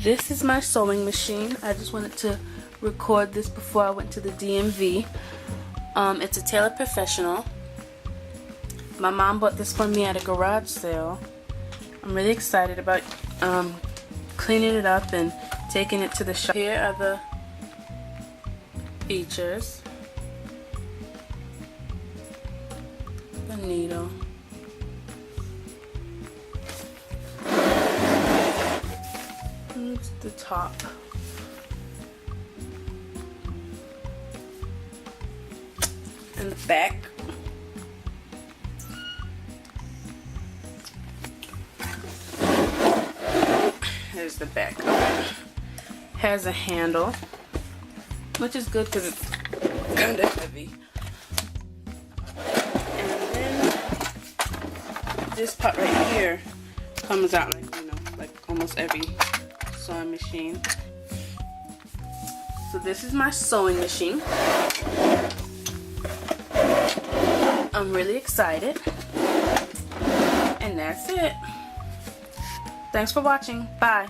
This is my sewing machine. I just wanted to record this before I went to the DMV. It's a Tailor Professional. My mom bought this for me at a garage sale. I'm really excited about cleaning it up and taking it to the shop. Here are the features. The needle. It's the top. And the back. Here's the back. Has a handle, which is good because it's kind of heavy. And then this part right here comes out like, you know, like almost every sewing machine. So this is my sewing machine. I'm really excited. And that's it. Thanks for watching. Bye.